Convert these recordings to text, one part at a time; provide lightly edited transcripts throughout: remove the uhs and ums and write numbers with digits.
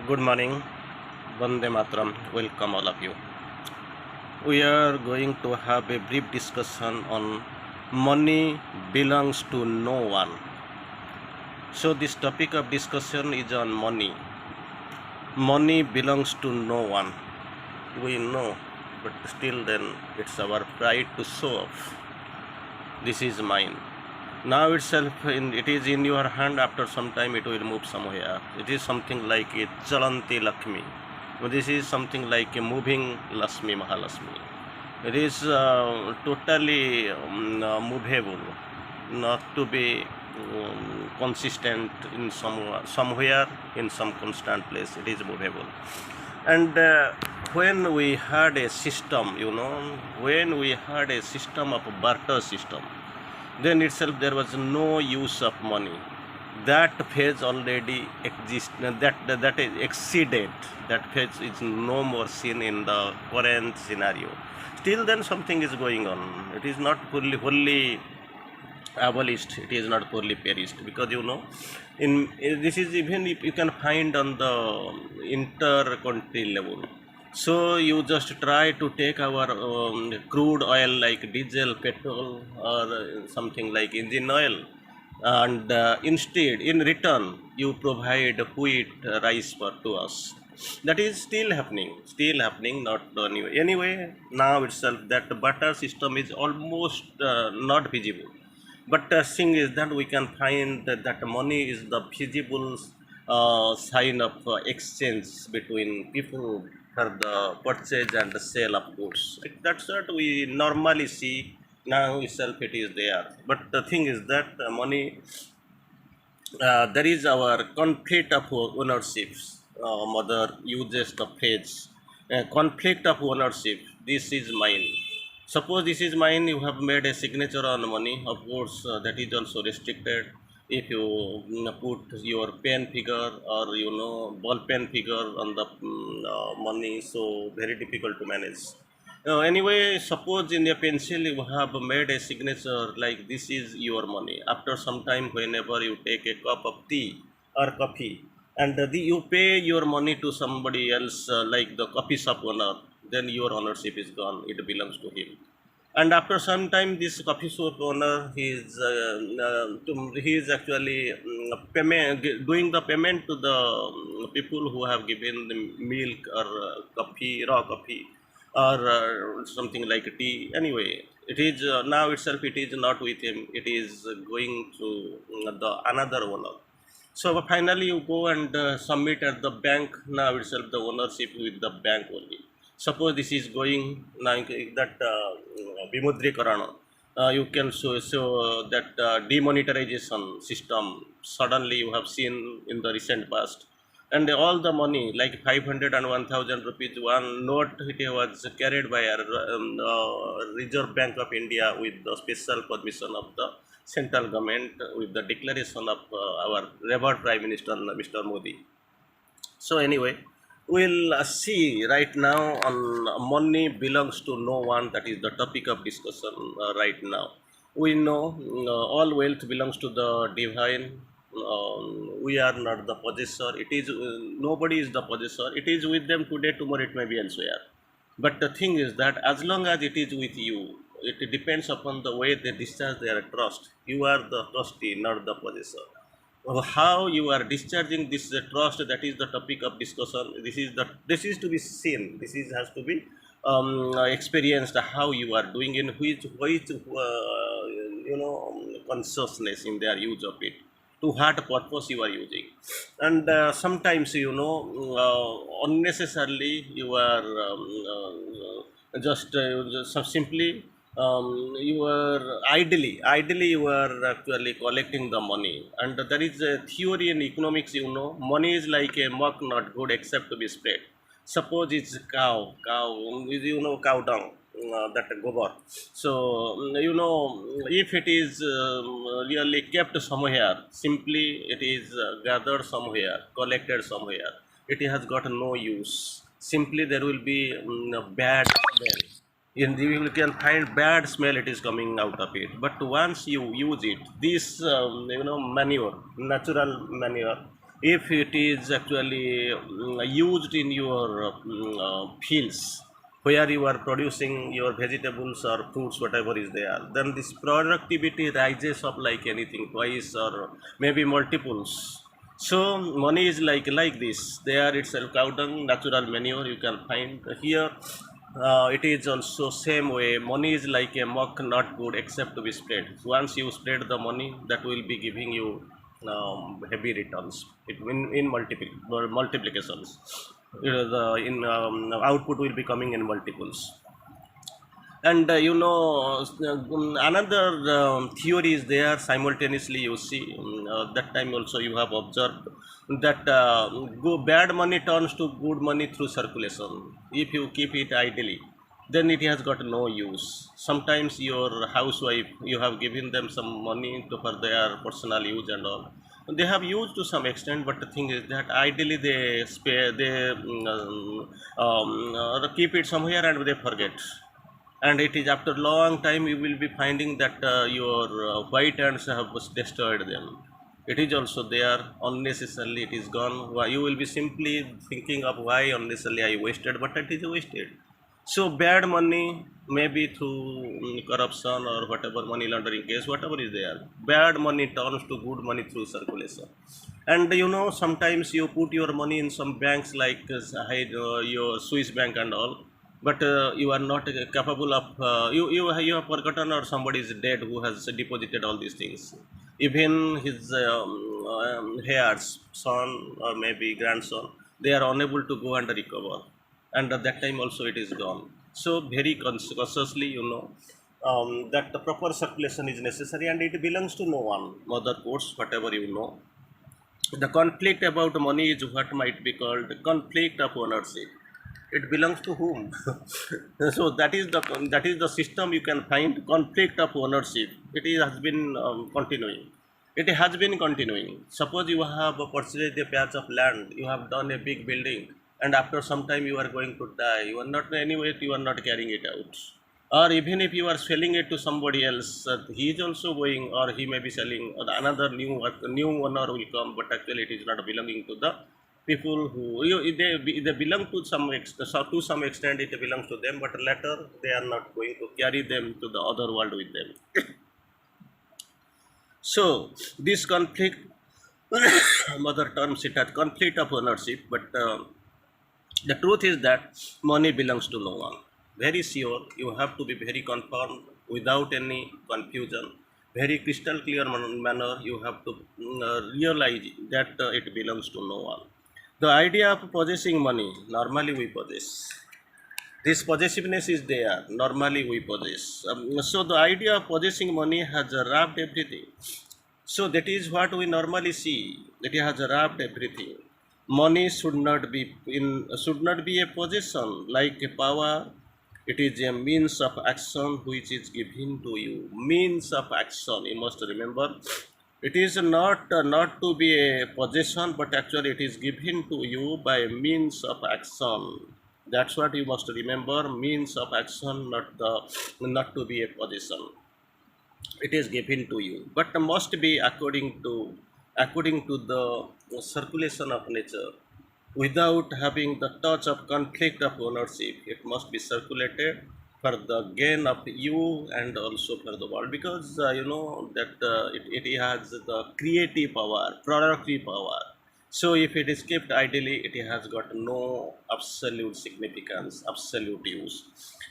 Good morning, Vande Matram. Welcome all of you. We are going to have a brief discussion on money belongs to no one. So this topic of discussion is on money. Money belongs to no one. We know, but still then it's our pride to show off. This is mine. Now it is in your hand. After some time it will move somewhere. It is something like a Chalanti Lakshmi. This is something like a moving Lasmi Mahalasmi. It is totally movable, not to be consistent in somewhere in some constant place. It is movable. And when we had a system, when we had a system of barter system, then itself there was no use of money. That phase already exists. That is exceeded. That phase is no more seen in the current scenario. Still, then something is going on. It is not wholly abolished. It is not wholly perished, because this is even if you can find on the inter-country level. So you just try to take our crude oil like diesel, petrol, or something like engine oil, and instead, in return, you provide wheat, rice to us. That is still happening, not anyway. Anyway, now itself that butter system is almost not visible. But the thing is that we can find that money is the visible sign of exchange between people for the purchase and the sale of goods. That's what we normally see. Now itself it is there. But the thing is that money, there is our conflict of ownership. Mother uses the phrase conflict of ownership. This is mine. Suppose this is mine, you have made a signature on money. Of course, that is also restricted. If you put your pen figure or ball pen figure on the money, so very difficult to manage. Anyway, suppose in a pencil you have made a signature like this is your money. After some time, whenever you take a cup of tea or coffee, and you pay your money to somebody else, like the coffee shop owner, then your ownership is gone. It belongs to him. And after some time, this coffee shop owner, he is actually doing the payment to the people who have given the milk or coffee, raw coffee, or something like tea. Anyway, it is now itself it is not with him. It is going to the another owner. So finally, you go and submit at the bank. Now itself the ownership with the bank only. Suppose this is going like that Vimudrikarana. You can show that demonetization system. Suddenly, you have seen in the recent past, and all the money like 500 and 1,000 rupees one note, it was carried by our Reserve Bank of India with the special permission of the central government, with the declaration of our revered Prime Minister Mr. Modi. So anyway, we'll see right now on money belongs to no one. That is the topic of discussion right now. We know all wealth belongs to the divine. We are not the possessor. It is nobody is the possessor. It is with them today, tomorrow it may be elsewhere. But the thing is that as long as it is with you, it depends upon the way they discharge their trust. You are the trustee, not the possessor. How you are discharging this trust, that is the topic of discussion. This is to be seen. This is has to be experienced. How you are doing, in which consciousness in their use of it, to what purpose you are using. And sometimes unnecessarily you are just simply you are ideally you are actually collecting the money. And there is a theory in economics, money is like a muck, not good except to be spread. Suppose it's cow is cow dung, that gobar. So if it is really kept somewhere, simply it is gathered somewhere, collected somewhere, it has got no use. Simply there will be a bad smell. You can find bad smell, it is coming out of it. But once you use it, this manure, natural manure, if it is actually used in your fields where you are producing your vegetables or fruits, whatever is there, then this productivity rises up like anything twice or maybe multiples. So money is like this there itself. Cow dung, natural manure you can find here. It is also same way. Money is like a muck, not good except to be spread. Once you spread the money, that will be giving you heavy returns. It in multiplications. The in output will be coming in multiples. And another theory is there simultaneously. You see, that time also you have observed that bad money turns to good money through circulation. If you keep it idly, then it has got no use. Sometimes your housewife, you have given them some money for their personal use and all. They have used to some extent, but the thing is that ideally they spare, they keep it somewhere and they forget. And it is after long time you will be finding that your white ants have destroyed them. It is also there unnecessarily, it is gone. You will be simply thinking of why unnecessarily I wasted, but it is wasted. So bad money, maybe through corruption or whatever, money laundering case, whatever is there, bad money turns to good money through circulation. And sometimes you put your money in some banks like your Swiss bank and all, but you are not capable of you have forgotten, or somebody is dead who has deposited all these things. Even his heirs, son or maybe grandson, they are unable to go and recover, and at that time also it is gone. So very cautiously, that the proper circulation is necessary, and it belongs to no one. Mother quotes whatever the conflict about money is what might be called conflict of ownership. It belongs to whom? So that is the system you can find, conflict of ownership. Has been continuing. It has been continuing. Suppose you have purchased a patch of land, you have done a big building, and after some time you are going to die. You are not anyway, you are not carrying it out. Or even if you are selling it to somebody else, he is also going, or he may be selling, or another new owner will come, but actually it is not belonging to the people who they belong to to some extent. It belongs to them, but later they are not going to carry them to the other world with them. So this conflict, mother terms it as conflict of ownership, but the truth is that money belongs to no one. Very sure, you have to be very confirmed without any confusion, very crystal clear manner. You have to realize that it belongs to no one. The idea of possessing money, normally we possess. This possessiveness is there, normally we possess. So the idea of possessing money has wrapped everything. So that is what we normally see. That it has wrapped everything. Money should not be a possession like a power. It is a means of action which is given to you. Means of action, you must remember. It is not to be a possession, but actually it is given to you by means of action. That's what you must remember. Means of action, not to be a possession. It is given to you, but must be according to the circulation of nature, without having the touch of conflict of ownership. It must be circulated for the gain of you and also for the world, because you know that it has the creative power, productive power. So if it is kept idly, it has got no absolute significance, absolute use.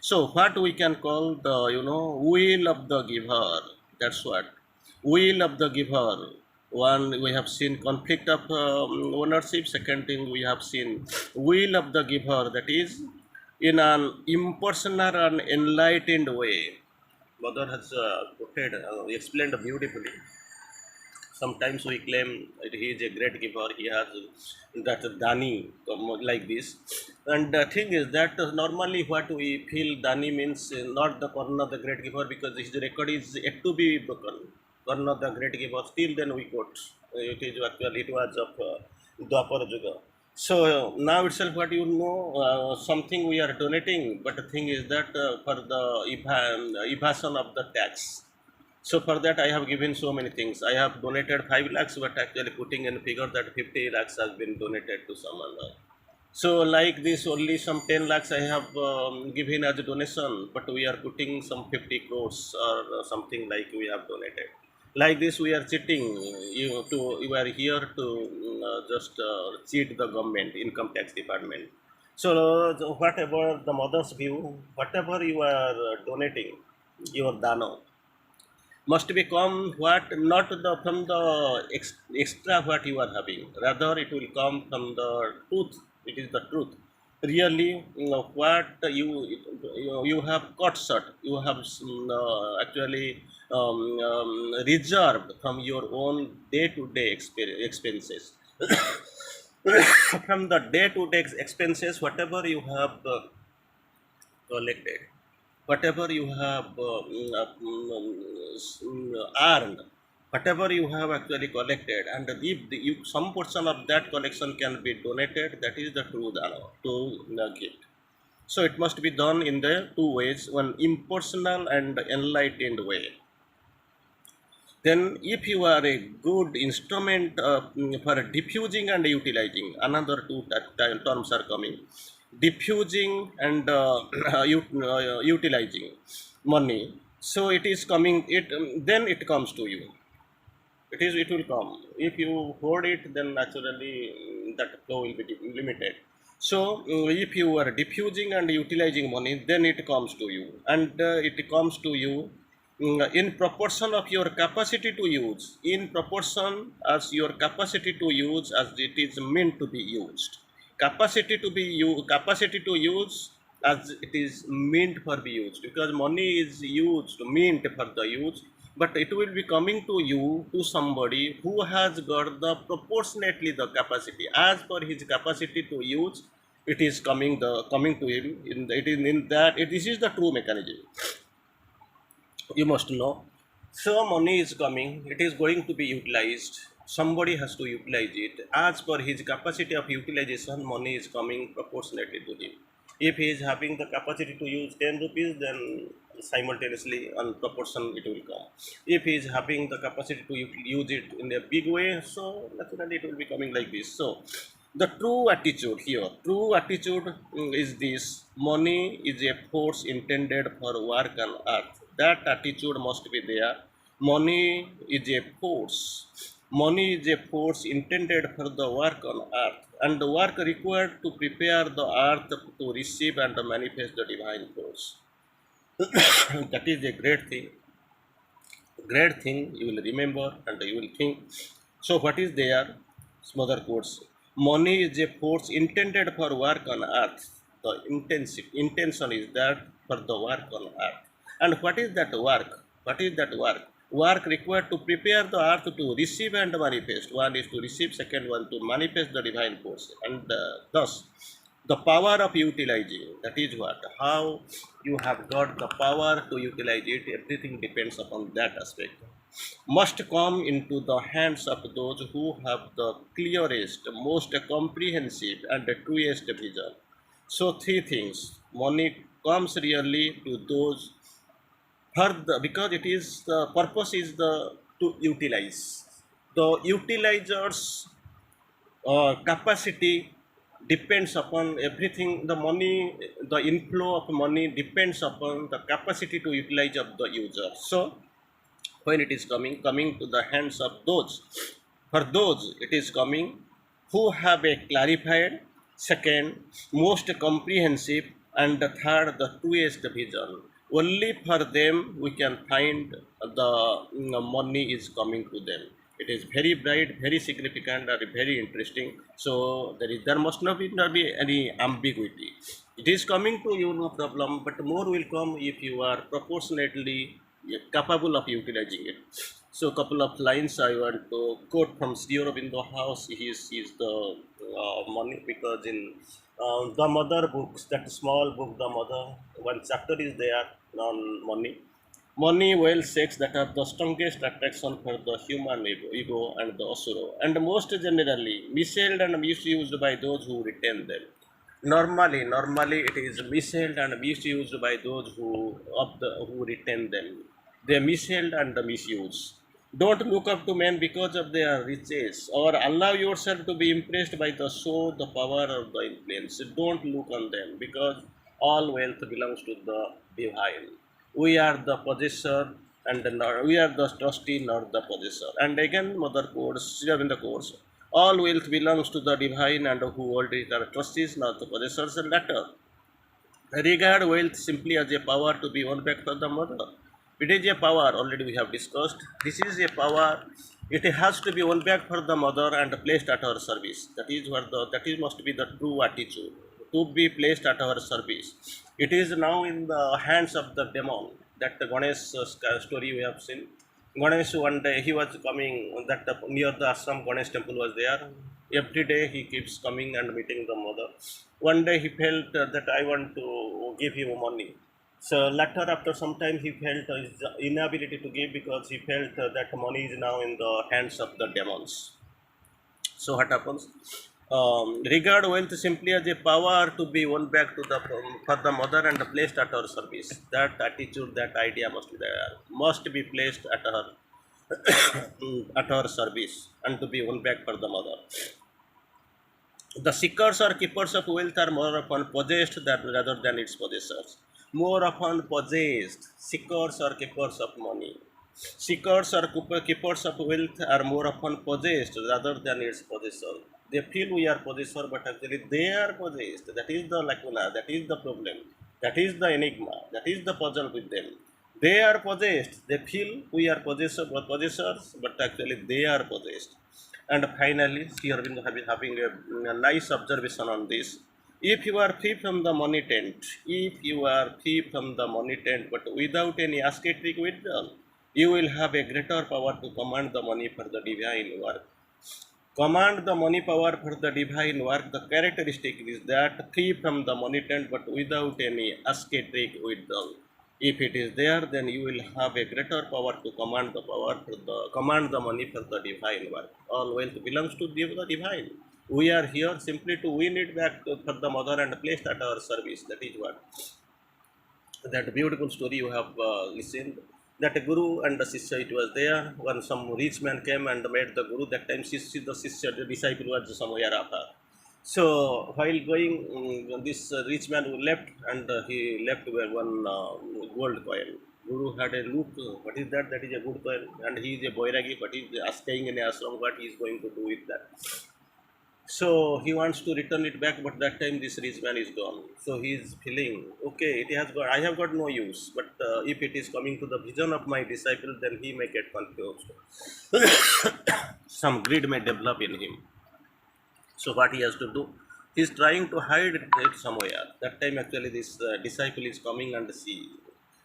So what we can call the will of the giver. That's what will of the giver. One, we have seen conflict of ownership. Second thing, we have seen will of the giver, that is in an impersonal and enlightened way. Mother has explained beautifully. Sometimes we claim that he is a great giver, he has that dani, like this. And the thing is that normally what we feel dani means not the Karna the great giver, because his record is yet to be broken. Karna the great giver, still then we quote. It is actually, it was of Dwapar Juga. So now itself, what something we are donating, but the thing is that for the evasion of the tax. So for that I have given so many things. I have donated 5 lakhs, but actually putting in figure that 50 lakhs has been donated to someone. So like this, only some 10 lakhs I have given as a donation, but we are putting some 50 crores or something like we have donated. Like this, we are cheating. You are here to just cheat the government, income tax department. So whatever the mother's view, whatever you are donating, your dano must become what not the from the extra what you are having, rather it will come from the truth. It is the truth really. What you have cut short, you have actually reserved from your own day to day expenses. From the day to day expenses, whatever you have collected, whatever you have earned, whatever you have actually collected, and if some portion of that collection can be donated, that is the true dana, to gift. So it must be done in the two ways: one impersonal and enlightened way. Then if you are a good instrument for diffusing and utilizing, another two terms are coming: diffusing and utilizing money. So it is coming, then it comes to you. It will come. If you hoard it, then naturally that flow will be limited. So if you are diffusing and utilizing money, then it comes to you, and it comes to you in proportion of your capacity to use, in proportion as your capacity to use as it is meant to be used. Capacity to use as it is meant for be used, because money is used meant for the use, but it will be coming to you, to somebody who has got the proportionately the capacity as per his capacity to use. It is coming to him it is in that this is the true mechanism, you must know. So money is coming, it is going to be utilized. Somebody has to utilize it as per his capacity of utilization. Money is coming proportionately to him. If he is having the capacity to use 10 rupees, then simultaneously on proportion it will come. If he is having the capacity to use it in a big way, so naturally it will be coming like this. So the true attitude here, true attitude is this: money is a force intended for work on earth. That attitude must be there. Money is a force. Money is a force intended for the work on earth, and the work required to prepare the earth to receive and manifest the divine force. That is a great thing. You will remember and you will think. So what is there? Smother quotes: money is a force intended for work on earth. The intention is that for the work on earth. And what is that work? What is that work? Work required to prepare the earth to receive and manifest. One is to receive, second one to manifest the divine force. And thus the power of utilizing, that is what, how you have got the power to utilize it, everything depends upon that aspect, must come into the hands of those who have the clearest, most comprehensive and the truest vision. So three things: money comes really to those for the, because it is the purpose is the to utilize. The utilizers capacity depends upon everything. The money, the inflow of money depends upon the capacity to utilize of the user. So when it is coming to the hands of those, for those it is coming who have a clarified, second most comprehensive, and the third the truest vision. Only for them we can find the money is coming to them. It is very bright, very significant, and very interesting. So there must not be any ambiguity. It is coming to you, no problem, but more will come if you are proportionately capable of utilizing it. So couple of lines I want to quote from Sri Aurobindo House. He is the money, because in the mother books, that small book, the mother, one chapter is there on money. Money, wealth, sex, that are the strongest attraction for the human ego and the asura, and most generally misused and misused by those who retain them. Normally, it is misused and misused by those who retain them. They mishandle and misuse. Don't look up to men because of their riches, or allow yourself to be impressed by the show, the power, or the influence. Don't look on them because all wealth belongs to the divine. We are the possessor, and we are the trustee, not the possessor. And again, Mother Course, in the course, all wealth belongs to the divine, and who hold it are trustees, not the possessors. And latter regard wealth simply as a power to be won back from the mother. It is a power, already we have discussed. This is a power, it has to be won back for the mother and placed at our service. That is what that is must be the true attitude. To be placed at our service. It is now in the hands of the demon. That the Ganesh story we have seen. Ganesh one day he was coming that near the ashram Ganesh temple was there. Every day he keeps coming and meeting the mother. One day he felt that I want to give him money. So later, after some time, he felt his inability to give because he felt that money is now in the hands of the demons. So what happens? Regard wealth simply as a power to be won back to the for the mother and placed at our service. That attitude, that idea must be there, must be placed at her at our service and to be won back for the mother. The seekers or keepers of wealth are more often possessed than rather than its possessors. More often possessed, seekers or keepers of money. Seekers or keepers of wealth are more often possessed rather than its possessor. They feel we are possessor, but actually they are possessed. That is the lacuna, that is the problem, that is the enigma, that is the puzzle with them. They are possessed. They feel we are possessors, but actually they are possessed. And finally, Sri Aurobindo having a nice observation on this. If you are free from the money tent, if you are free from the money tent, but without any ascetic withdrawal, you will have a greater power to command the money for the divine work. Command the money power for the divine work. The characteristic is that free from the money tent, but without any ascetic withdrawal. If it is there, then you will have a greater power to command the power for the command the money for the divine work. All wealth belongs to the divine. We are here simply to win it back for the mother and place at our service. That is what that beautiful story you have listened. That a guru and the sister it was there when some rich man came and met the guru. That time the sister, the disciple was somewhere after. So while going, this rich man who left and he left with one gold coin. Guru had a look. What is that? That is a good coin, and he is a boiragi, but he is staying in a ashram. What he is going to do with that? So he wants to return it back, but that time this rich man is gone. So he is feeling okay. It has got. I have got no use. But if it is coming to the vision of my disciple, then he may get confused. Some greed may develop in him. So what he has to do? He is trying to hide it somewhere. That time actually this disciple is coming and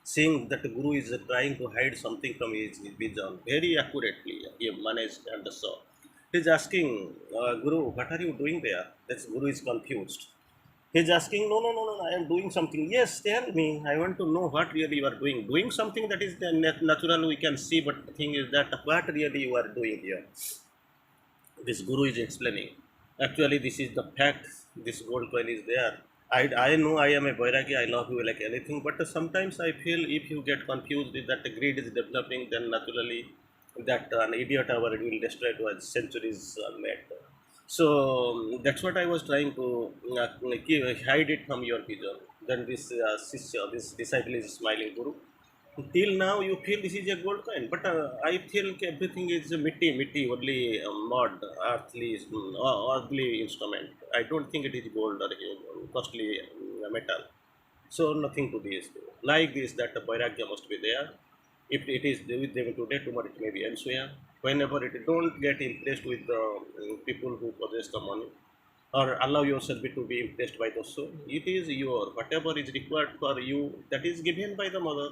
seeing that the guru is trying to hide something from his vision very accurately. He managed and saw. He's asking, Guru, what are you doing there? That Guru is confused. He's asking, no, no, no, no, I am doing something. Yes, tell me. I want to know what really you are doing. Doing something that is the natural we can see, but the thing is that what really you are doing here. This Guru is explaining. Actually, this is the fact. This gold coin is there. I know I am a Bairagi, I love you like anything, but sometimes I feel if you get confused that the greed is developing, then naturally that an idiot hour it will destroy it was centuries made. So that's what I was trying to hide it from your vision. Then this this disciple is smiling, Guru. Till now you feel this is a gold coin, but I feel everything is mitti, only mud, earthly instrument. I don't think it is gold or costly metal. So nothing to this. Like this, that the Vairagya must be there. If it is with them today, tomorrow it may be elsewhere. Whenever it don't get impressed with the people who possess the money, or allow yourself to be impressed by the soul, it is your whatever is required for you that is given by the mother.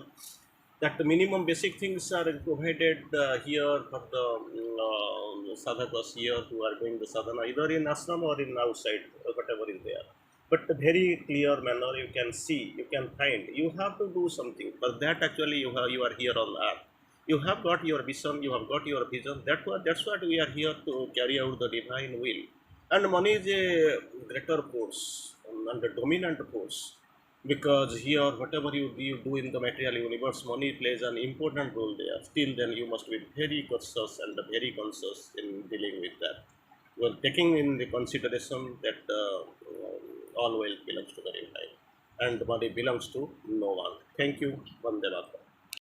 That the minimum basic things are provided here for the sadhakas here who are doing the sadhana either in ashram or in outside whatever is there. But a very clear manner you can see, you can find. You have to do something. For that actually you are here on earth. You have got your vision, you have got your vision. That's what we are here to carry out the divine will. And money is a greater force and a dominant force. because here whatever you do in the material universe, money plays an important role there. Still then you must be very cautious and very conscious in dealing with that, well, taking in the consideration that all wealth belongs to the divine and the money belongs to no one. Thank you. Vande Mataram.